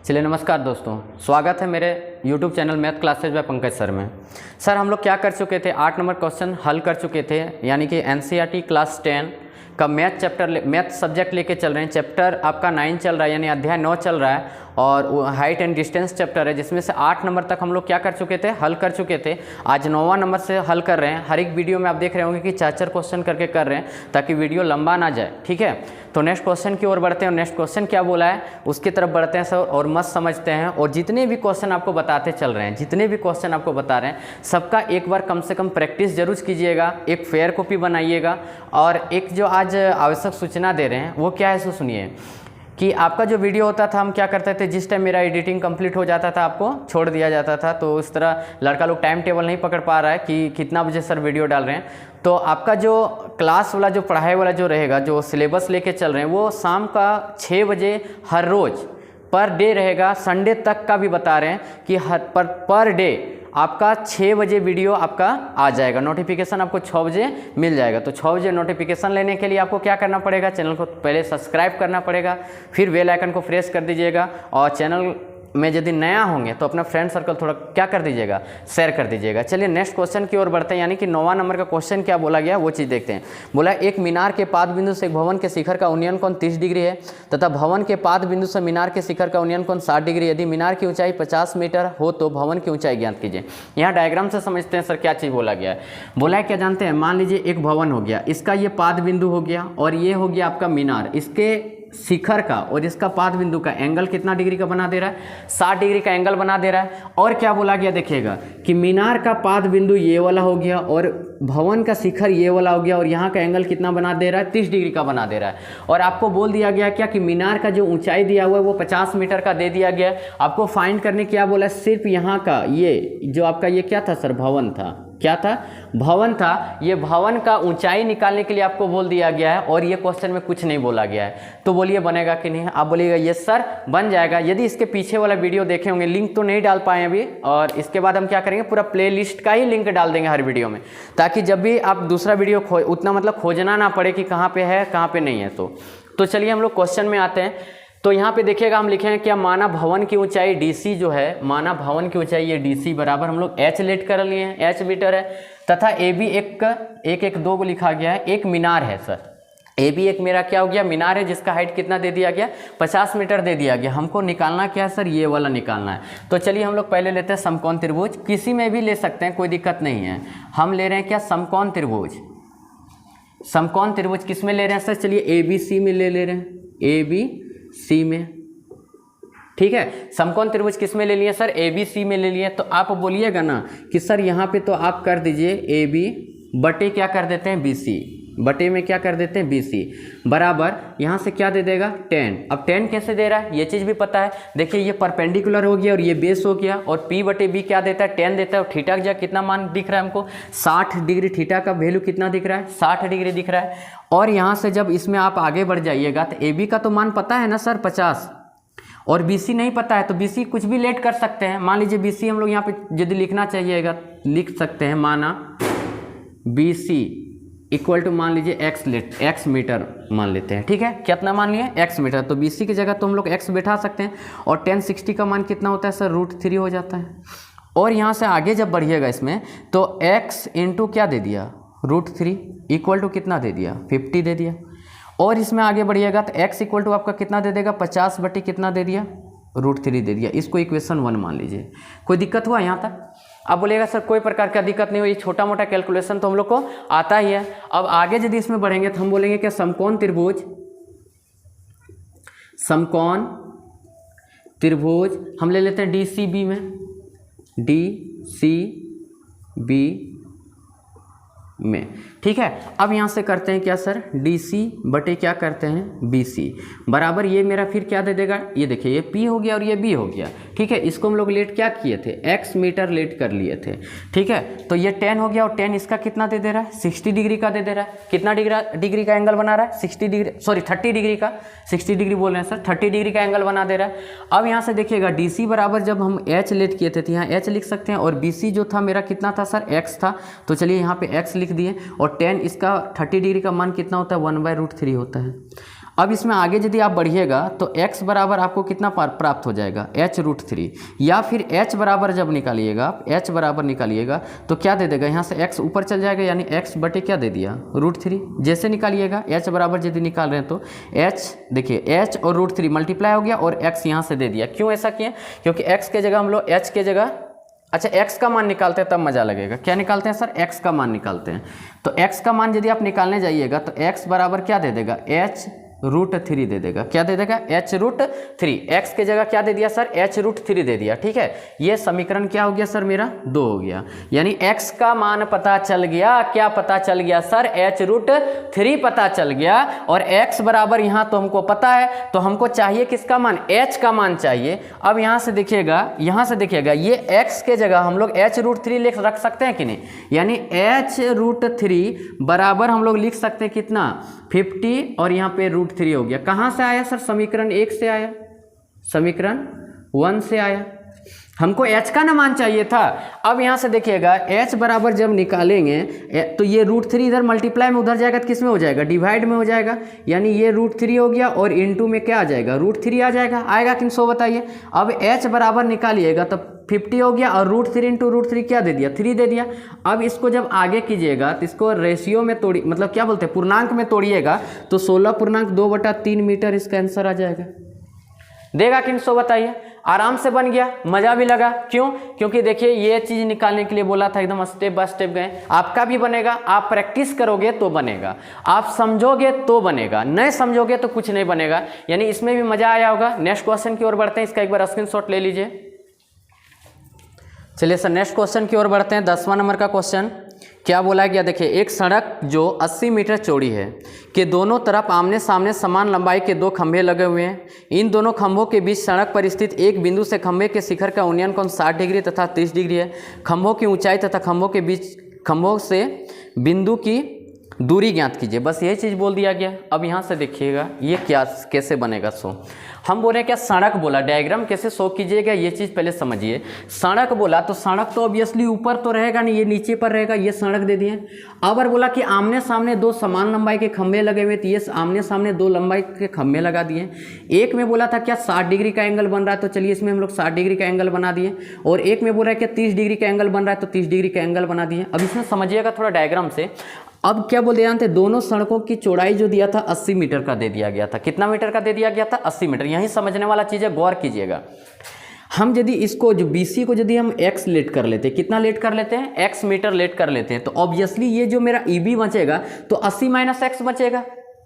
चलिए नमस्कार दोस्तों, स्वागत है मेरे YouTube channel math classes by Pankaj sir में। सर हम लोग क्या कर चुके थे, 8 नंबर क्वेश्चन हल कर चुके थे, यानी कि NCERT क्लास 10 का मैथ सब्जेक्ट लेके चल रहे हैं। चैप्टर आपका 9 चल रहा है, यानी अध्याय 9 चल रहा है और हाइट एंड डिस्टेंस चैप्टर है, जिसमें से 8 नंबर तक हम लोग क्या कर चुके थे, हल कर चुके थे। आज 9वां नंबर से हल कर रहे हैं। हर एक वीडियो में आप देख रहे होंगे कि 4-4 क्वेश्चन करके कर रहे हैं ताकि वीडियो लंबा ना जाए। ठीक है, तो नेक्स्ट क्वेश्चन की ओर बढ़ते हैं और नेक्स्ट क्वेश्चन क्या बोला है उसकी तरफ बढ़ते हैं सर, और मस्त समझते हैं। और जितने भी क्वेश्चन आपको बताते चल रहे हैं, जितने भी क्वेश्चन आपको बता रहे हैं, सबका एक बार कम से कम प्रैक्टिस जरूर कीजिएगा, एक फेयर कॉपी बनाइएगा। और एक जो आज आवश्यक सूचना दे रहे हैं वो क्या है, सो सुनिए कि आपका जो वीडियो होता था, हम क्या करते थे, जिस टाइम मेरा एडिटिंग कंप्लीट हो जाता था आपको छोड़ दिया जाता था। तो उस तरह लड़का लोग टाइम टेबल नहीं पकड़ पा रहा है कि कितना बजे सर वीडियो डाल रहे हैं। तो आपका जो क्लास वाला जो पढ़ाई वाला जो रहेगा, जो सिलेबस लेके चल रहे हैं, वो शाम का 6 बजे हर रोज़ पर डे रहेगा। संडे तक का भी बता रहे हैं कि पर डे आपका 6 बजे वीडियो आपका आ जाएगा, नोटिफिकेशन आपको 6 बजे मिल जाएगा। तो 6 बजे नोटिफिकेशन लेने के लिए आपको क्या करना पड़ेगा, चैनल को पहले सब्सक्राइब करना पड़ेगा, फिर बेल आइकन को प्रेस कर दीजिएगा। और चैनल में यदि नया होंगे तो अपना फ्रेंड सर्कल थोड़ा क्या कर दीजिएगा, शेयर कर दीजिएगा। चलिए नेक्स्ट क्वेश्चन की ओर बढ़ते हैं, यानी कि 9वां नंबर का क्वेश्चन क्या बोला गया वो चीज़ देखते हैं। बोला एक मीनार के पाद बिंदु से एक भवन के शिखर का उन्नयन कोण 30 डिग्री है तथा भवन के पाद बिंदु से मीनार के शिखर का उन्नयन कोण 60 डिग्री। यदि मीनार की ऊंचाई 50 मीटर हो तो भवन की ऊंचाई ज्ञात कीजिए। यहाँ डायग्राम से समझते हैं सर क्या चीज़ बोला गया है। बोला है क्या जानते हैं, मान लीजिए एक भवन हो गया, इसका ये पाद बिंदु हो गया और ये हो गया आपका मीनार। इसके शिखर का और इसका पाद बिंदु का एंगल कितना डिग्री का बना दे रहा है, 60 डिग्री का एंगल बना दे रहा है। और क्या बोला गया देखिएगा कि मीनार का पाद बिंदु ये वाला हो गया और भवन का शिखर ये वाला हो गया और यहाँ का एंगल कितना बना दे रहा है, 30 डिग्री का बना दे रहा है। और आपको बोल दिया गया क्या कि मीनार का जो ऊंचाई दिया हुआ है वो 50 मीटर का दे दिया गया है। आपको फाइंड करने क्या बोला है, सिर्फ यहाँ का ये जो आपका ये क्या था सर, भवन था, क्या था, भवन था। ये भवन का ऊंचाई निकालने के लिए आपको बोल दिया गया है और ये क्वेश्चन में कुछ नहीं बोला गया है। तो बोलिए बनेगा कि नहीं, आप बोलिएगा यस सर बन जाएगा। यदि इसके पीछे वाला वीडियो देखे होंगे, लिंक तो नहीं डाल पाए अभी, और इसके बाद हम क्या करेंगे, पूरा प्लेलिस्ट का ही लिंक डाल देंगे हर वीडियो में, ताकि जब भी आप दूसरा वीडियो उतना मतलब खोजना ना पड़े कि कहाँ पे है कहाँ पे नहीं है। तो चलिए हम लोग क्वेश्चन में आते हैं। तो यहाँ पे देखिएगा हम लिखेंगे क्या, माना भवन की ऊंचाई DC जो है, माना भवन की ऊंचाई ये DC बराबर हम लोग H लेट कर लिए हैं, H मीटर है, तथा AB एक 2 को लिखा गया है, एक मीनार है सर। AB एक मेरा क्या हो गया, मीनार है, जिसका हाइट कितना दे दिया गया, 50 मीटर दे दिया गया। हमको निकालना क्या है सर, ये वाला निकालना है। तो चलिए हम लोग पहले लेते हैं समकोण त्रिभुज, किसी में भी ले सकते हैं, कोई दिक्कत नहीं है। हम ले रहे हैं क्या, समकोण त्रिभुज। समकोण त्रिभुज किस में ले रहे हैं सर, चलिए ABC में ले रहे हैं, ABC में। ठीक है, समकोण त्रिभुज किस में ले लिए सर, ABC में ले लिए। तो आप बोलिएगा ना कि सर यहाँ पे तो आप कर दीजिए AB बटे क्या कर देते हैं, BC बटे में क्या कर देते हैं, BC बराबर यहाँ से क्या दे देगा, 10। अब 10 कैसे दे रहा है ये चीज़ भी पता है। देखिए ये परपेंडिकुलर हो गया और ये बेस हो गया, और P बटे B क्या देता है, 10 देता है। और थीटा का कितना मान दिख रहा है हमको, 60 डिग्री। थीटा का वैल्यू कितना दिख रहा है, 60 डिग्री दिख रहा है। और यहाँ से जब इसमें आप आगे बढ़ जाइएगा तो AB का तो मान पता है ना सर 50, और BC नहीं पता है। तो BC कुछ भी लेट कर सकते हैं। मान लीजिए BC हम लोग यहाँ पे यदि लिखना चाहिएगा लिख सकते हैं, माना BC इक्वल टू मान लीजिए x मीटर मान लेते हैं। ठीक है, कितना मान लिए, x मीटर। तो BC की जगह तो हम लोग x बैठा सकते हैं। और 1060 का मान कितना होता है सर, √3 हो जाता है। और यहाँ से आगे जब बढ़िएगा इसमें तो x इंटू क्या दे दिया, √3 इक्वल टू कितना दे दिया, 50 दे दिया। और इसमें आगे बढ़िएगा तो x इक्वल टू आपका कितना दे देगा, 50 बटे कितना दे दिया, √3 दे दिया। इसको इक्वेशन 1 मान लीजिए। कोई दिक्कत हुआ यहाँ तक? अब बोलेगा सर कोई प्रकार का दिक्कत नहीं हुई, छोटा मोटा कैलकुलेशन तो हम लोग को आता ही है। अब आगे यदि इसमें बढ़ेंगे तो हम बोलेंगे क्या, समकोण त्रिभुज, समकोण त्रिभुज हम ले लेते हैं DCB में, DCB में। ठीक है, अब यहाँ से करते हैं क्या सर, DC बटे क्या करते हैं, BC बराबर ये मेरा फिर क्या दे देगा, ये देखिए ये P हो गया और ये B हो गया। ठीक है, इसको हम लोग लेट क्या किए थे, x मीटर लेट कर लिए थे। ठीक है, तो ये 10 हो गया और 10 इसका कितना दे रहा है, 60 डिग्री का दे रहा है। कितना डिग्री का एंगल बना रहा है, 60 डिग्री, सॉरी 30 डिग्री का, 60 डिग्री बोल रहे हैं सर, 30 डिग्री का एंगल बना दे रहा है। अब यहाँ से देखिएगा DC बराबर जब हम H लेट किए थे तो यहाँ H लिख सकते हैं, और BC जो था मेरा कितना था सर, x था। तो चलिए यहाँ पे x लिख दिए, और 10 इसका 30 डिग्री का मान कितना होता है, 1/√3 होता है। अब इसमें आगे यदि आप बढ़िएगा तो x बराबर आपको कितना प्राप्त हो जाएगा, h√3, या फिर h बराबर जब निकालिएगा आप h बराबर निकालिएगा तो क्या दे देगा, यहाँ से x ऊपर चल जाएगा, यानी x बटे क्या दे दिया, √3। जैसे निकालिएगा h बराबर यदि निकाल रहे हैं तो h, देखिए h और √3 मल्टीप्लाई हो गया और x यहाँ से दे दिया। क्यों ऐसा किए, क्योंकि x के जगह हम लोग h के जगह, अच्छा x का मान निकालते हैं तब मज़ा लगेगा। क्या निकालते हैं सर, x का मान निकालते हैं। तो x का मान यदि आप निकालने जाइएगा तो x बराबर क्या दे देगा, h√3 दे देगा। क्या दे देगा, h√3। x के जगह क्या दे दिया सर, h√3 दे दिया। ठीक है, ये समीकरण क्या हो गया सर, मेरा 2 हो गया। यानी x का मान पता चल गया, क्या पता चल गया सर, h√3 पता चल गया। और x बराबर यहाँ तो हमको पता है, तो हमको चाहिए किसका मान, h का मान चाहिए। अब यहाँ से देखिएगा, ये x के जगह हम लोग h√3 रख सकते हैं कि नहीं, यानी h√3 बराबर हम लोग लिख सकते हैं कितना, 50, और यहाँ पे √3 हो गया। कहाँ से आया सर, समीकरण 1 से आया, समीकरण 1 से आया। हमको h का ना मान चाहिए था। अब यहाँ से देखिएगा h बराबर जब निकालेंगे तो ये √3 इधर मल्टीप्लाई में उधर जाएगा तो किस में हो जाएगा, डिवाइड में हो जाएगा। यानी ये √3 हो गया और इनटू में क्या आ जाएगा, √3 आ जाएगा। आएगा कि 100 बताइए। अब h बराबर निकालिएगा तो 50 हो गया और √3 इंटू √3 क्या दे दिया, 3 दे दिया। अब इसको जब आगे कीजिएगा तो इसको रेशियो में तोड़ी, मतलब क्या बोलते हैं, पूर्णांक में तोड़िएगा तो 16.2/3 मीटर इसका आंसर आ जाएगा। देगा कि 100 बताइए। आराम से बन गया, मज़ा भी लगा। क्यों, क्योंकि देखिए ये चीज़ निकालने के लिए बोला था, एकदम स्टेप बाय स्टेप गए। आपका भी बनेगा, आप प्रैक्टिस करोगे तो बनेगा, आप समझोगे तो बनेगा, नहीं समझोगे तो कुछ नहीं बनेगा। यानी इसमें भी मज़ा आया होगा। नेक्स्ट क्वेश्चन की ओर बढ़ते हैं, इसका एक बार स्क्रीनशॉट ले लीजिए। चलिए सर नेक्स्ट क्वेश्चन की ओर बढ़ते हैं। 10वां नंबर का क्वेश्चन क्या बोला गया, देखिए एक सड़क जो 80 मीटर चौड़ी है के दोनों तरफ आमने सामने समान लंबाई के 2 खंभे लगे हुए हैं। इन दोनों खंभों के बीच सड़क पर स्थित एक बिंदु से खंभे के शिखर का उन्नयन कोण 60 डिग्री तथा 30 डिग्री है। खंभों की ऊंचाई तथा खंभों से बिंदु की दूरी ज्ञात कीजिए। बस यही चीज़ बोल दिया गया। अब यहाँ से देखिएगा ये क्या कैसे बनेगा। हम बोले क्या, सड़क बोला, डायग्राम कैसे शो कीजिएगा ये चीज़ पहले समझिए। सड़क बोला तो सड़क तो ऑब्वियसली ऊपर तो रहेगा नहीं, ये नीचे पर रहेगा, ये सड़क दे दिए। अगर बोला कि आमने सामने 2 समान लंबाई के खंभे लगे हुए, तो ये आमने सामने 2 लंबाई के खंभे लगा दिए। एक में बोला था क्या 60 डिग्री का एंगल बन रहा है, तो चलिए इसमें हम लोग 60 डिग्री का एंगल बना दिए। और एक में बोल रहा है कि 30 डिग्री का एंगल बन रहा है, तो 30 डिग्री का एंगल बना दिए। अब इसमें समझिएगा थोड़ा डायग्राम से। अब क्या बोल दिया थे, दोनों सड़कों की चौड़ाई जो दिया था 80 मीटर का दे दिया गया था। कितना मीटर का दे दिया गया था, 80 मीटर। यही समझने वाला चीज़ है, गौर कीजिएगा। हम यदि इसको जो BC को यदि हम x लेट कर लेते हैं, कितना लेट कर लेते हैं, x मीटर लेट कर लेते हैं, तो ऑब्वियसली ये जो मेरा EB बचेगा तो 80 - x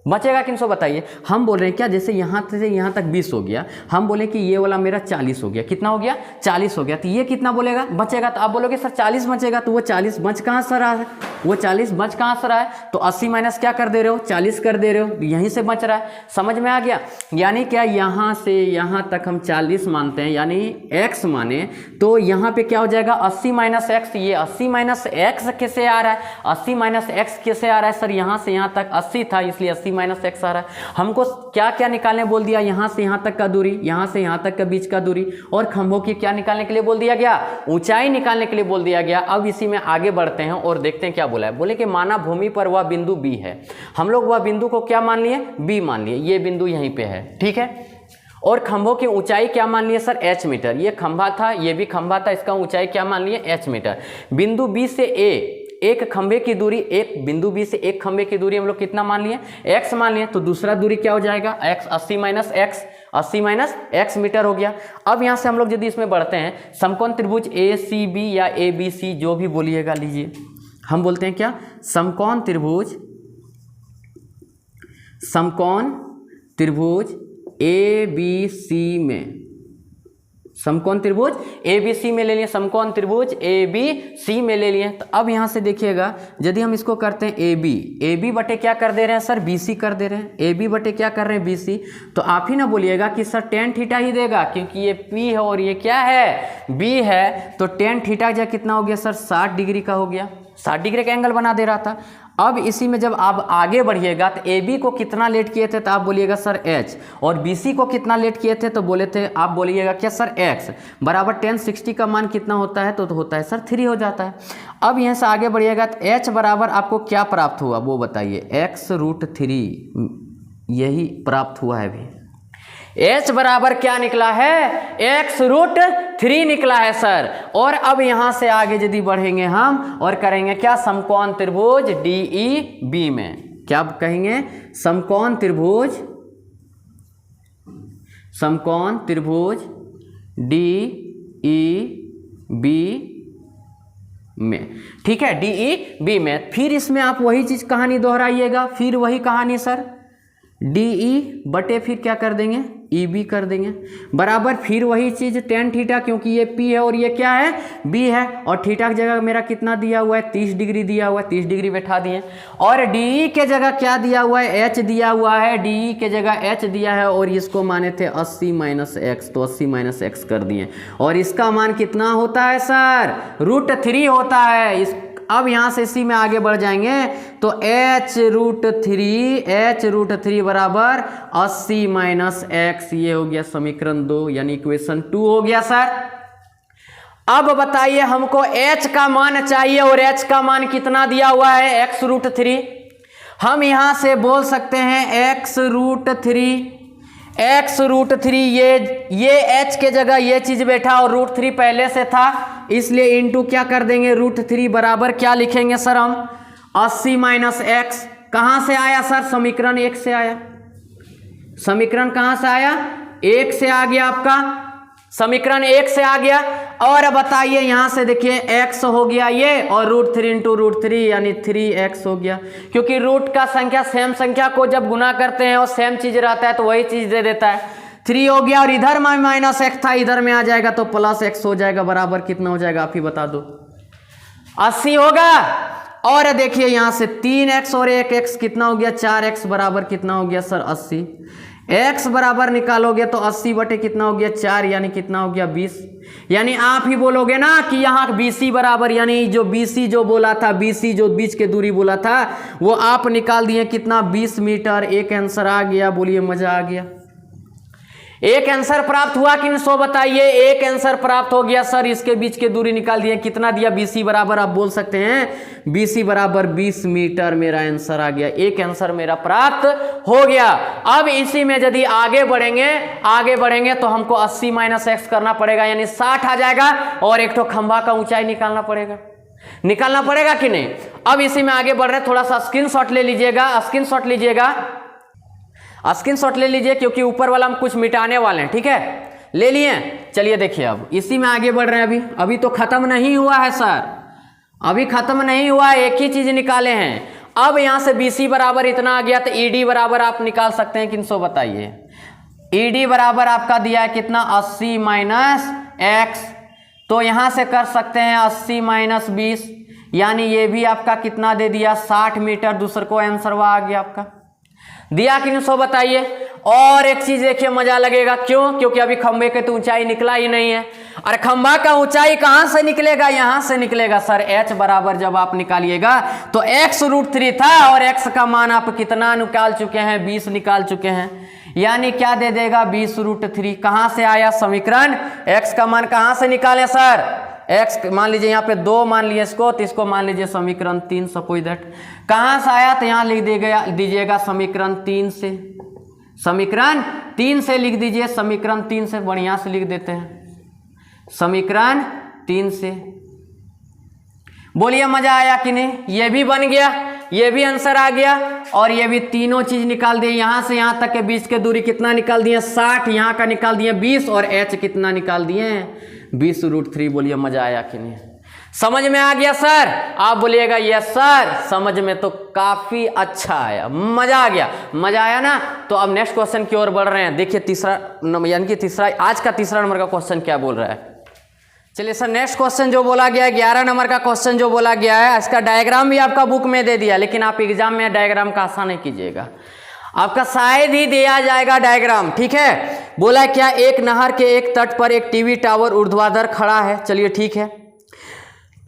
बचेगा कि 100 बताइए। हम बोल रहे हैं क्या, जैसे यहाँ से यहाँ तक 20 हो गया, हम बोले कि ये वाला मेरा 40 हो गया। कितना हो गया, 40 हो गया। तो ये कितना बोलेगा, बचेगा। तो आप बोलोगे सर 40 बचेगा, तो वो 40 बच कहाँ से रहा है, वो 40 बच कहाँ से रहा है, तो 80 माइनस क्या कर दे रहे हो, 40 कर दे रहे हो, यहीं से बच रहा है। समझ में आ गया। यानी क्या, यहाँ से यहाँ तक हम 40 मानते हैं, यानी x माने तो यहाँ पे क्या हो जाएगा 80 - x। ये 80 - x कैसे आ रहा है, 80 - x कैसे आ रहा है सर, यहाँ से यहाँ तक 80 था इसलिए 80 - x आ रहा है। हमको क्या क्या निकालने बोल दिया, यहाँ से यहाँ तक का दूरी, यहाँ से यहाँ तक का बीच का दूरी, और खंभों की क्या निकालने के लिए बोल दिया गया, ऊंचाई निकालने के लिए बोल दिया गया। अब इसी में आगे बढ़ते हैं और देखते हैं क्या बोला है। बोले कि माना भूमि पर वह बिंदु B है। हम लोग वह बिंदु को क्या मान लिए, B मान लिए। ये बिंदु यहीं पे है, ठीक है। और खंभों की ऊंचाई क्या मान लिए सर, h मीटर। ये खंभा था, ये भी खंभा था, इसका ऊंचाई क्या मान लिए, h मीटर। बिंदु B से A एक खंभे की दूरी, एक बिंदु B से एक खंभे की दूरी हम लोग कितना मान लिए, x मान लिए। तो दूसरा दूरी क्या हो जाएगा, x 80 - x, 80 - x मीटर हो गया। अब यहाँ से हम लोग यदि इसमें बढ़ते हैं, समकोण त्रिभुज ACB या ABC जो भी बोलिएगा लीजिए। हम बोलते हैं क्या, समकोण त्रिभुज ABC में, समकोण त्रिभुज ABC में ले लिए, समकोण त्रिभुज ABC में ले लिए। तो अब यहाँ से देखिएगा, यदि हम इसको करते हैं AB बटे क्या कर दे रहे हैं सर, BC कर दे रहे हैं। AB बटे क्या कर रहे हैं, BC। तो आप ही ना बोलिएगा कि सर tan थीटा ही देगा, क्योंकि ये P है और ये क्या है, B है। तो tan थीटा जो कितना हो गया सर, 60 डिग्री का हो गया, 60 डिग्री का एंगल बना दे रहा था। अब इसी में जब आप आगे बढ़िएगा तो AB को कितना लेट किए थे, तो आप बोलिएगा सर H, और BC को कितना लेट किए थे, तो बोले थे आप बोलिएगा क्या सर X बराबर tan 60 का मान कितना होता है, तो होता है सर 3 हो जाता है। अब यहाँ से आगे बढ़िएगा तो H बराबर आपको क्या प्राप्त हुआ वो बताइए, x√3 यही प्राप्त हुआ है अभी। h बराबर क्या निकला है, x√3 निकला है सर। और अब यहां से आगे यदि बढ़ेंगे हम और करेंगे क्या, समकोण त्रिभुज DEB में क्या कहेंगे, समकोण त्रिभुज DEB में, ठीक है, DEB में। फिर इसमें आप वही चीज कहानी दोहराइएगा, फिर वही कहानी सर, DE बटे फिर क्या कर देंगे, EB कर देंगे, बराबर फिर वही चीज tan थीटा, क्योंकि ये P है और ये क्या है, B है, और थीटा की जगह मेरा कितना दिया हुआ है, 30 डिग्री दिया हुआ है, 30 डिग्री बैठा दिए। और DE के जगह क्या दिया हुआ है, H दिया हुआ है, DE के जगह H दिया है, और इसको माने थे 80 - x, तो 80 - x कर दिए। और इसका मान कितना होता है सर, √3 होता है। इस अब यहाँ से इसी में आगे बढ़ जाएंगे तो h√3 बराबर 80 - x, ये हो गया समीकरण 2 यानी इक्वेशन 2 हो गया सर। अब बताइए हमको h का मान चाहिए और h का मान कितना दिया हुआ है, x√3। हम यहाँ से बोल सकते हैं x√3 ये h के जगह ये चीज बैठा और √3 पहले से था, इसलिए इंटू क्या कर देंगे, √3 बराबर क्या लिखेंगे सर हम, 80 - x। कहां से आया सर, समीकरण 1 से आया। समीकरण कहां से आया, 1 से आ गया आपका, समीकरण 1 से आ गया। और बताइए यहां से देखिए x हो गया ये, और √3 × √3 यानी 3x हो गया, क्योंकि रूट का संख्या सेम संख्या को जब गुना करते हैं और सेम चीज रहता है तो वही चीज दे देता है। 3 हो गया, और इधर -x था, इधर में आ जाएगा तो +x हो जाएगा, बराबर कितना हो जाएगा आप ही बता दो, 80 होगा। और देखिए यहां से 3x और 1x कितना हो गया, 4x बराबर कितना हो गया सर, 80। x बराबर निकालोगे तो 80 बटे कितना हो गया, 4 यानी कितना हो गया, 20। यानी आप ही बोलोगे ना कि यहाँ BC बराबर, यानी जो BC जो बोला था, BC जो बीच के दूरी बोला था वो आप निकाल दिए कितना, 20 मीटर। एक आंसर आ गया, बोलिए मजा आ गया। एक आंसर प्राप्त हुआ कि नहीं, सो बताइए। एक आंसर प्राप्त हो गया सर, इसके बीच के दूरी निकाल दिए, कितना दिया, BC बराबर आप बोल सकते हैं BC बराबर 20 मीटर, मेरा आंसर आ गया। एक आंसर मेरा प्राप्त हो गया। अब इसी में यदि आगे बढ़ेंगे तो हमको 80 - x करना पड़ेगा, यानी 60 आ जाएगा, और एक तो खंभा का ऊंचाई निकालना पड़ेगा कि नहीं। अब इसी में आगे बढ़ रहे, थोड़ा सा स्क्रीनशॉट ले लीजिएगा, स्क्रीनशॉट ले लीजिए, क्योंकि ऊपर वाला हम कुछ मिटाने वाले हैं, ठीक है, ले लिए। चलिए देखिए अब इसी में आगे बढ़ रहे हैं। अभी तो खत्म नहीं हुआ है सर, अभी खत्म नहीं हुआ, एक ही चीज निकाले हैं। अब यहां से BC बराबर इतना आ गया तो ED बराबर आप निकाल सकते हैं, किन सो बताइए। ED बराबर आपका दिया है कितना, 80 - x, तो यहां से कर सकते हैं 80 - 20, यानी ये भी आपका कितना दे दिया, 60 मीटर। दूसरे को आंसर आ गया आपका, दिया कि नहीं, सो बताइए। और एक चीज देखिए, मजा लगेगा, क्यों, क्योंकि अभी खंबे के तो ऊंचाई निकला ही नहीं है। और खंबा का ऊंचाई कहां से निकलेगा, यहां से निकलेगा सर। h बराबर जब आप निकालिएगा तो x√3 था, और x का मान आप कितना निकाल चुके हैं, 20 निकाल चुके हैं, यानी क्या दे देगा, 20√3। कहां से आया समीकरण, x का मान कहां से निकाले सर, x मान लीजिए यहाँ पे 2 मान लिए इसको, तो इसको मान लीजिए समीकरण 3, सपोज दैट। कहां से आया, तो यहाँ लिख दीजिएगा समीकरण 3 से, समीकरण 3 से लिख दीजिए, समीकरण 3 से बढ़िया से लिख देते हैं, समीकरण 3 से। बोलिए मजा आया कि नहीं, ये भी बन गया, ये भी आंसर आ गया, और ये भी तीनों चीज निकाल दिए। यहां से यहां तक के बीच के दूरी कितना निकाल दिए, 60, यहाँ का निकाल दिए 20, और h कितना निकाल दिए, 20√3। बोलिए मजा आया कि नहीं, समझ में आ गया सर। आप बोलिएगा यस सर, समझ में तो काफी अच्छा आया, मजा आ गया, मजा आया ना। तो अब नेक्स्ट क्वेश्चन की ओर बढ़ रहे हैं। देखिए तीसरा, यानी कि आज का तीसरा नंबर का क्वेश्चन क्या बोल रहा है। चलिए सर, नेक्स्ट क्वेश्चन जो बोला गया है, 11 नंबर का क्वेश्चन जो बोला गया है, इसका डायग्राम भी आपका बुक में दे दिया, लेकिन आप एग्जाम में डायग्राम का आशा नहीं कीजिएगा, आपका शायद ही दिया जाएगा डायग्राम, ठीक है। बोला क्या, एक नहर के एक तट पर एक टीवी टावर ऊर्ध्वाधर खड़ा है। चलिए ठीक है,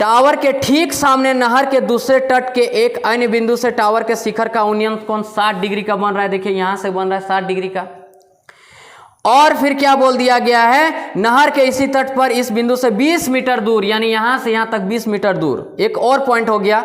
टावर के ठीक सामने नहर के दूसरे तट के एक अन्य बिंदु से टावर के शिखर का उन्नयन कोण 60 डिग्री का बन रहा है। देखिए यहां से बन रहा है 60 डिग्री का। और फिर क्या बोल दिया गया है, नहर के इसी तट पर इस बिंदु से 20 मीटर दूर, यानी यहां से यहां तक 20 मीटर दूर एक और पॉइंट हो गया।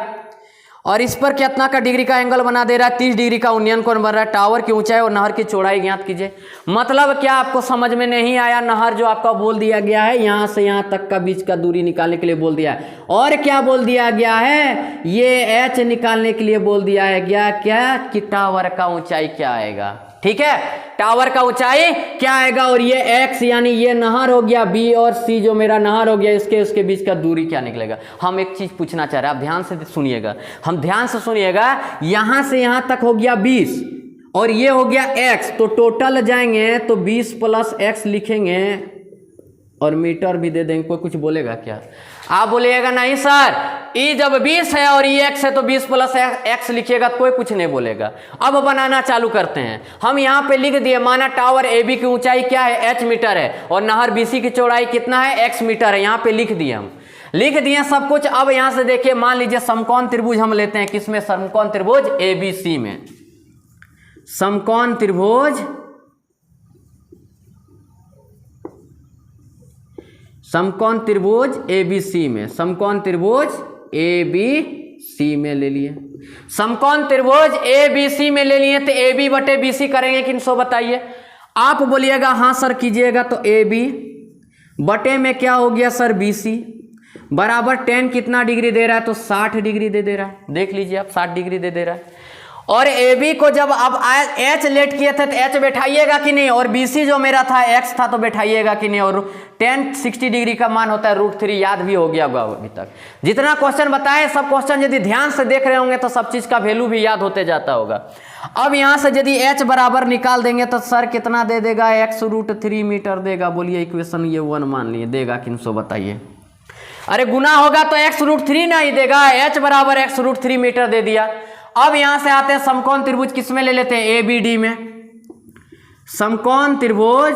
और इस पर कितना का डिग्री का एंगल बना दे रहा है, 30 डिग्री का उन्नयन कोण बन रहा है। टावर की ऊंचाई और नहर की चौड़ाई ज्ञात कीजिए। मतलब क्या आपको समझ में नहीं आया? नहर जो आपका बोल दिया गया है यहाँ से यहाँ तक का बीच का दूरी निकालने के लिए बोल दिया है। और क्या बोल दिया गया है? ये एच निकालने के लिए बोल दिया है क्या कि टावर का ऊंचाई क्या आएगा। ठीक है, टावर का ऊंचाई क्या आएगा। और ये एक्स यानी ये नहर हो गया, बी और सी जो मेरा नहर हो गया, इसके बीच का दूरी क्या निकलेगा। हम एक चीज पूछना चाह रहे हैं, आप ध्यान से सुनिएगा, यहां से यहां तक हो गया 20 और ये हो गया x, तो टोटल जाएंगे तो 20 प्लस x लिखेंगे और मीटर भी दे देंगे। कोई कुछ बोलेगा क्या? आप बोलिएगा नहीं सर, ई जब 20 है और ई x है तो 20 प्लस x लिखिएगा तो कोई कुछ नहीं बोलेगा। अब बनाना चालू करते हैं। हम यहाँ पे लिख दिए, माना टावर AB की ऊंचाई क्या है, h मीटर है, और नहर BC की चौड़ाई कितना है, x मीटर है। यहाँ पे लिख दिए, हम लिख दिए सब कुछ। अब यहाँ से देखिए, मान लीजिए समकोण त्रिभुज हम लेते हैं, किसमें? समकोण त्रिभुज ABC में। समकोण त्रिभुज ABC में, समकोण त्रिभुज ABC में ले लिए। समकोण त्रिभुज ABC में ले लिए तो AB बटे BC करेंगे कि सो बताइए। आप बोलिएगा हाँ सर कीजिएगा, तो AB बटे में क्या हो गया सर, BC बराबर tan कितना डिग्री दे रहा है, तो 60 डिग्री दे रहा है। देख लीजिए आप, 60 डिग्री दे रहा है। और AB को जब अब H लेट किए थे तो H बैठाइएगा कि नहीं, और BC जो मेरा था X था तो बैठाइएगा कि नहीं। और tan 60 डिग्री का मान होता है √3, याद भी हो गया होगा अभी तक। जितना क्वेश्चन बताए सब क्वेश्चन यदि ध्यान से देख रहे होंगे तो सब चीज का वैल्यू भी याद होते जाता होगा। अब यहाँ से यदि H बराबर निकाल देंगे तो सर कितना दे देगा, x √3 मीटर देगा। बोलिए इक्वेशन ये 1 मान लिए, देगा कि सो बताइए। अरे गुना होगा तो x √3 नहीं देगा, H बराबर x √3 मीटर दे दिया। अब यहां से आते हैं समकोण त्रिभुज, किसमें ले लेते हैं, ABD में। समकोण त्रिभुज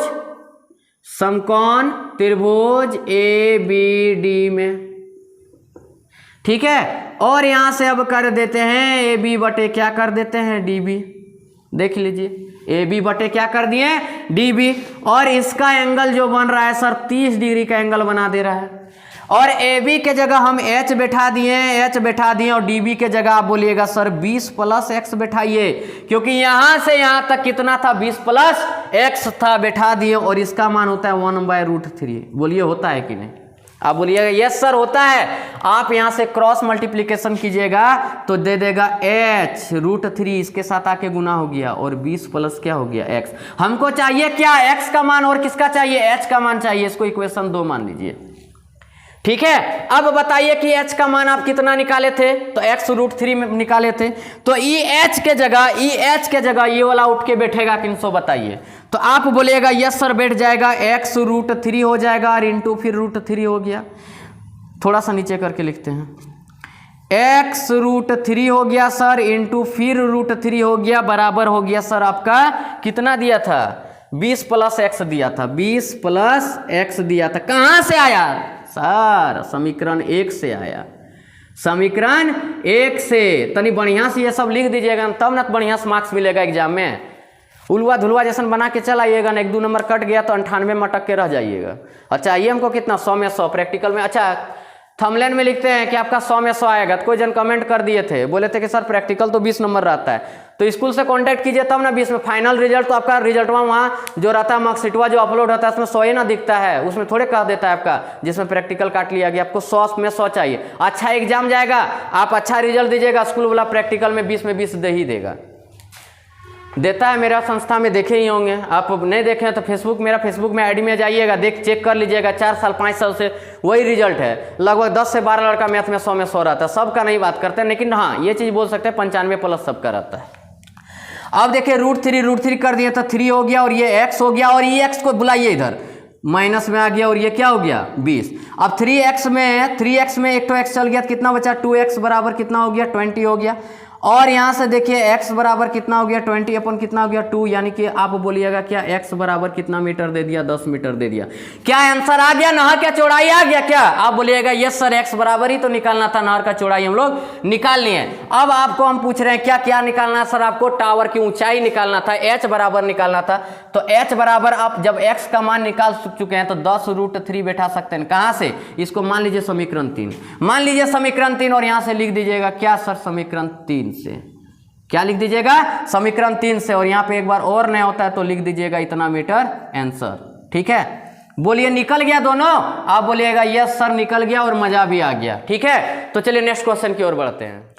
ABD में, ठीक है। और यहां से अब कर देते हैं AB बटे क्या कर देते हैं, DB। देख लीजिए AB बटे क्या कर दिए, DB। और इसका एंगल जो बन रहा है सर 30 डिग्री का एंगल बना दे रहा है। और AB के जगह हम H बैठा दिए और DB के जगह आप बोलिएगा सर 20 प्लस x बैठाइए, क्योंकि यहां से यहां तक कितना था, 20 प्लस x था, बैठा दिए। और इसका मान होता है 1/√3। बोलिए होता है कि नहीं? आप बोलिएगा यस सर होता है। आप यहां से क्रॉस मल्टीप्लीकेशन कीजिएगा तो दे देगा h √3, इसके साथ आके गुना हो गया, और 20 प्लस क्या हो गया, x। हमको चाहिए क्या, x का मान, और किसका चाहिए, h का मान चाहिए। इसको इक्वेशन 2 मान लीजिए, ठीक है। अब बताइए कि h का मान आप कितना निकाले थे, तो x √3 में निकाले थे। तो EH के जगह ये वाला उठ के बैठेगा किनको बताइए। तो आप बोलिएगा यस सर बैठ जाएगा, x √3 हो जाएगा और इंटू फिर √3 हो गया। थोड़ा सा नीचे करके लिखते हैं, x √3 हो गया सर, इंटू फिर √3 हो गया, बराबर हो गया सर आपका कितना दिया था, 20 प्लस x दिया था, 20 प्लस x दिया था। कहाँ से आया सर, समीकरण 1 से आया, समीकरण 1 से। तनी बढ़िया से ये सब लिख दीजिएगा, तब ना बढ़िया से मार्क्स मिलेगा एग्जाम में। उलवा धुलवा जैसा बना के चल आइएगा ना, 1-2 नंबर कट गया तो 98 में अटक के रह जाइएगा। अच्छा ये हमको कितना, 100 में 100 प्रैक्टिकल में। अच्छा थंबनेल में लिखते हैं कि आपका 100 में 100 आएगा, तो कोई जन कमेंट कर दिए थे, बोले थे कि सर प्रैक्टिकल तो 20 नंबर रहता है, तो स्कूल से कांटेक्ट कीजिए तब ना 20 में। फाइनल रिजल्ट तो आपका रिजल्ट वहाँ जो रहता है, मार्कशीटवा जो अपलोड होता है उसमें 100 ही ना दिखता है, उसमें थोड़े कह देता है आपका जिसमें प्रैक्टिकल काट लिया गया। आपको 100 में 100 चाहिए। अच्छा एग्जाम जाएगा, आप अच्छा रिजल्ट दीजिएगा, स्कूल वाला प्रैक्टिकल में 20 में 20 दे ही देगा, देता है। मेरा संस्था में देखे ही होंगे, आप नहीं देखे हैं तो फेसबुक, मेरा फेसबुक में आईडी में जाइएगा, चेक कर लीजिएगा। 4 साल 5 साल से वही रिजल्ट है। लगभग 10 से 12 लड़का मैथ में 100 में 100 रहता है। सबका नहीं बात करते हैं, लेकिन हाँ ये चीज़ बोल सकते हैं 95 प्लस सबका रहता है। अब देखिए √3 कर दिया तो 3 हो गया, और ये x हो गया, और ये x को बुलाइए इधर, माइनस में आ गया, और ये क्या हो गया 20। अब 3x में एक तो x चल गया तो कितना बचा, 2x बराबर कितना हो गया, 20 हो गया। और यहाँ से देखिए x बराबर कितना हो गया 20 अपन कितना हो गया 2, यानी कि आप बोलिएगा क्या x बराबर कितना मीटर दे दिया, 10 मीटर दे दिया। क्या आंसर आ गया, नहर का चौड़ाई आ गया क्या? आप बोलिएगा यस सर x बराबर ही तो निकालना था, नहर का चौड़ाई हम लोग निकाल लिए। अब आपको हम पूछ रहे हैं क्या क्या निकालना सर? आपको टावर की ऊंचाई निकालना था, h बराबर निकालना था। तो h बराबर आप जब x का मान निकाल चुके हैं तो 10√3 बैठा सकते हैं। कहाँ से? इसको मान लीजिए समीकरण 3, मान लीजिए समीकरण 3, और यहाँ से लिख दीजिएगा क्या सर? समीकरण 3 से क्या लिख दीजिएगा? समीकरण 3 से। और यहाँ पे एक बार और नया होता है तो लिख दीजिएगा इतना मीटर आंसर। ठीक है, बोलिए निकल गया दोनों? आप बोलिएगा यस सर निकल गया और मजा भी आ गया। ठीक है, तो चलिए नेक्स्ट क्वेश्चन की ओर बढ़ते हैं।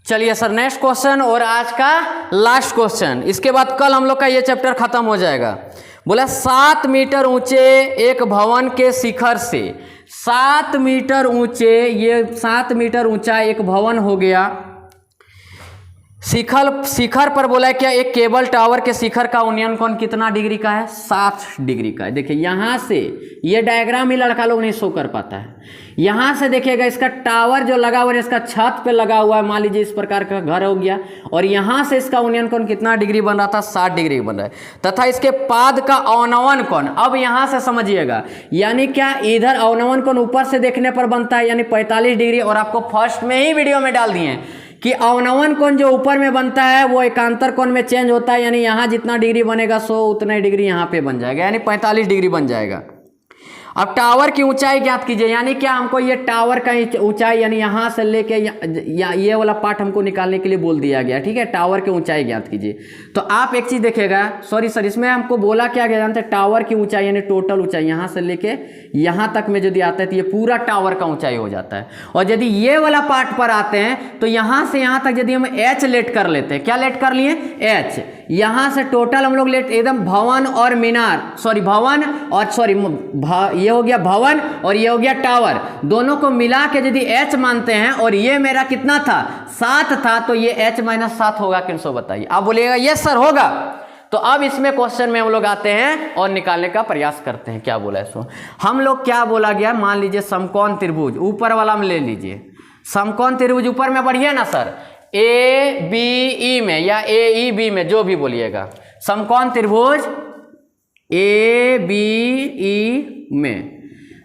चलिए सर नेक्स्ट क्वेश्चन और आज का लास्ट क्वेश्चन, इसके बाद कल हम लोग का ये चैप्टर खत्म हो जाएगा। बोला 7 मीटर ऊंचे एक भवन के शिखर से, 7 मीटर ऊंचे, ये 7 मीटर ऊंचा एक भवन हो गया। शिखर पर बोला है क्या? एक केबल टावर के शिखर का उन्नयन कोण कितना डिग्री का है? 60 डिग्री का है। देखिए यहाँ से ये डायग्राम ही लड़का लोग नहीं शो कर पाता है। यहाँ से देखिएगा इसका टावर जो लगा हुआ है, इसका छत पे लगा हुआ है, मान लीजिए इस प्रकार का घर हो गया, और यहाँ से इसका उन्नयन कोण कितना डिग्री बन रहा था? 60 डिग्री बन रहा है। तथा इसके पाद का अवनमन कोण, अब यहाँ से समझिएगा, यानी क्या इधर अवनमन कोण ऊपर से देखने पर बनता है यानी 45 डिग्री, और आपको फर्स्ट में ही वीडियो में डाल दिए कि अवनमन कोण जो ऊपर में बनता है वो एकांतर कोण में चेंज होता है, यानी यहाँ जितना डिग्री बनेगा 100 उतना ही डिग्री यहाँ पे बन जाएगा, यानी 45 डिग्री बन जाएगा। अब टावर की ऊंचाई ज्ञात कीजिए, यानी क्या हमको ये टावर का ऊंचाई यानी यहाँ से लेके ये वाला पार्ट हमको निकालने के लिए बोल दिया गया। ठीक है, टावर की ऊंचाई ज्ञात कीजिए। तो आप एक चीज देखिएगा, सॉरी सर इसमें हमको बोला क्या गया जानते हैं? टावर की ऊंचाई यानी टोटल ऊंचाई यहाँ से लेके यहाँ तक में यदि आता है तो ये पूरा टावर का ऊंचाई हो जाता है। और यदि ये वाला पार्ट पर आते हैं तो यहाँ से यहाँ तक यदि हम h लेट कर लेते हैं, क्या लेट कर लिए? h। यहाँ से टोटल हम लोग लेट एकदम भवन और मीनार, सॉरी भवन और सॉरी ये हो गया भवन और ये हो गया टावर, दोनों को मिला के यदि h मानते हैं, और ये मेरा कितना था? 7 था, तो ये h - 7 होगा कि 100 बताइए? आप बोलिएगा यस सर होगा। तो अब इसमें क्वेश्चन में हम लोग आते हैं और निकालने का प्रयास करते हैं। क्या बोला है सो हम लोग, क्या बोला गया? मान लीजिए समकोण त्रिभुज ऊपर वाला में ले लीजिए, समकोण त्रिभुज ऊपर में बढ़िए ना सर, ए बी ई में या ए ई बी में जो भी बोलिएगा, समकोण त्रिभुज ए बी ई में।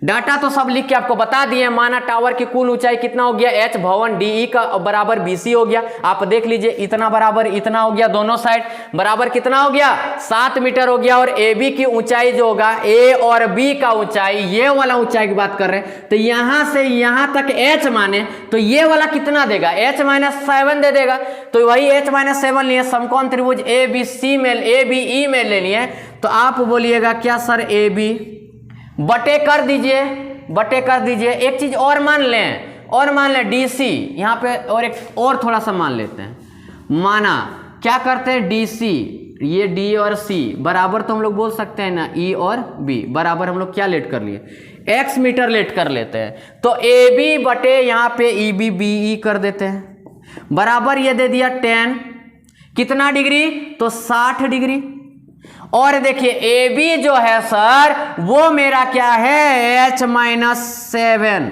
डाटा तो सब लिख के आपको बता दिए। माना टावर की कुल ऊंचाई कितना हो गया? h भवन डी का बराबर BC हो गया। आप देख लीजिए इतना बराबर इतना हो गया, दोनों साइड बराबर कितना हो गया? 7 मीटर हो गया। और AB की ऊंचाई जो होगा, A और B का ऊंचाई, ये वाला ऊंचाई की बात कर रहे हैं, तो यहां से यहां तक h माने तो ये वाला कितना देगा? h - 7 दे देगा। तो वही h - 7 लिए समकोण त्रिभुज ABC में ABE में ले लिए। तो आप बोलिएगा क्या सर? AB बटे कर दीजिए, बटे कर दीजिए। एक चीज और मान लें DC यहाँ पे, और एक और थोड़ा सा मान लेते हैं। माना क्या करते हैं? DC, ये D और C बराबर तो हम लोग बोल सकते हैं ना, E और B बराबर हम लोग क्या लेट कर लिए? x मीटर लेट कर लेते हैं। तो AB बटे यहाँ पे EB BE कर देते हैं, बराबर ये दे दिया 10 कितना डिग्री? तो 60 डिग्री। और देखिए AB जो है सर वो मेरा क्या है? h - 7,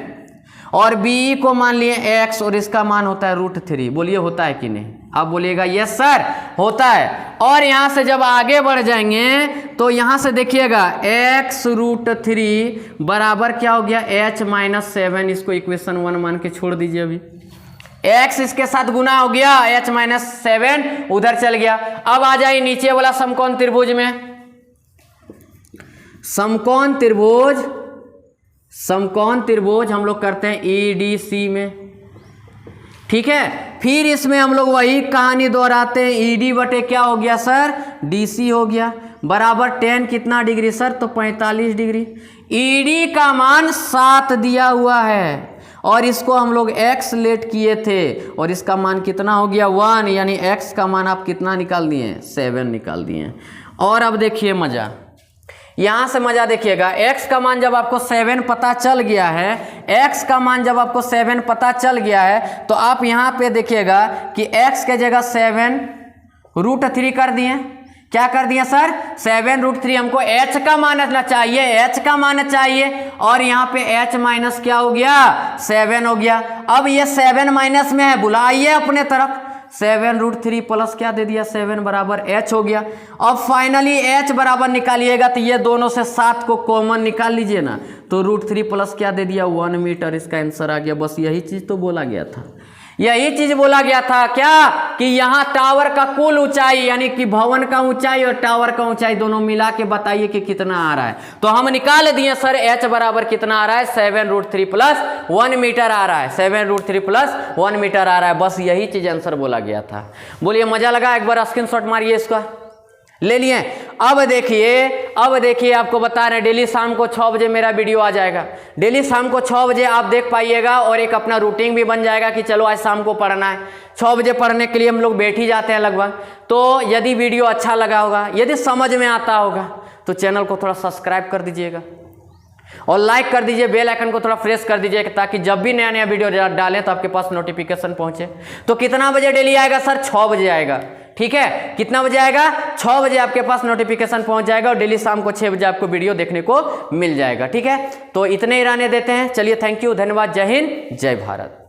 और BE को मान लिए x, और इसका मान होता है √3। बोलिए होता है कि नहीं? आप बोलिएगा यस सर होता है। और यहां से जब आगे बढ़ जाएंगे तो यहां से देखिएगा x √3 बराबर क्या हो गया? h - 7। इसको इक्वेशन 1 मान के छोड़ दीजिए। अभी x इसके साथ गुना हो गया, h - 7 उधर चल गया। अब आ जाइए नीचे वाला समकोण त्रिभुज में। समकोण त्रिभुज हम लोग करते हैं EDC में। ठीक है, फिर इसमें हम लोग वही कहानी दोहराते हैं। ED बटे क्या हो गया सर? DC हो गया, बराबर 10 कितना डिग्री सर? तो 45 डिग्री। ED का मान 7 दिया हुआ है, और इसको हम लोग x लेट किए थे, और इसका मान कितना हो गया? 1, यानी x का मान आप कितना निकाल दिए? 7 निकाल दिए। और अब देखिए मजा, यहां से मजा देखिएगा। x का मान जब आपको 7 पता चल गया है, x का मान जब आपको 7 पता चल गया है, तो आप यहां पे देखिएगा कि x के जगह 7 √3 कर दिए। क्या कर दिया सर? 7 √3। हमको h का मानना चाहिए, h का मानना चाहिए, और यहाँ पे h माइनस क्या हो गया? 7 हो गया। अब ये 7 माइनस में है, बुलाइए अपने तरफ। 7√3 प्लस क्या दे दिया 7 बराबर h हो गया। अब फाइनली h बराबर निकालिएगा तो ये दोनों से 7 को कॉमन निकाल लीजिए ना, तो √3 प्लस क्या दे दिया 1 मीटर, इसका आंसर आ गया। बस यही चीज तो बोला गया था, यही चीज बोला गया था क्या कि यहाँ टावर का कुल ऊंचाई यानी कि भवन का ऊंचाई और टावर का ऊंचाई दोनों मिला के बताइए कि कितना आ रहा है। तो हम निकाल दिए सर h बराबर कितना आ रहा है 7√3 प्लस 1 मीटर आ रहा है, 7√3 प्लस 1 मीटर आ रहा है। बस यही चीज आंसर बोला गया था। बोलिए मजा लगा? एक बार स्क्रीनशॉट मारिए, इसका ले लिए। अब देखिए आपको बता रहे हैं डेली शाम को 6 बजे मेरा वीडियो आ जाएगा। डेली शाम को 6 बजे आप देख पाइएगा और एक अपना रूटीन भी बन जाएगा कि चलो आज शाम को पढ़ना है। 6 बजे पढ़ने के लिए हम लोग बैठ ही जाते हैं लगभग। तो यदि वीडियो अच्छा लगा होगा, यदि समझ में आता होगा तो चैनल को थोड़ा सब्सक्राइब कर दीजिएगा और लाइक कर दीजिए, बेल आइकन को थोड़ा प्रेस कर दीजिए ताकि जब भी नया नया वीडियो डालें तो आपके पास नोटिफिकेशन पहुंचे। तो कितना बजे डेली आएगा सर? 6 बजे आएगा। ठीक है, कितना बजे आएगा? 6 बजे आपके पास नोटिफिकेशन पहुंच जाएगा और डेली शाम को 6 बजे आपको वीडियो देखने को मिल जाएगा। ठीक है, तो इतने ही रहने देते हैं। चलिए, थैंक यू, धन्यवाद, जय हिंद, जय भारत।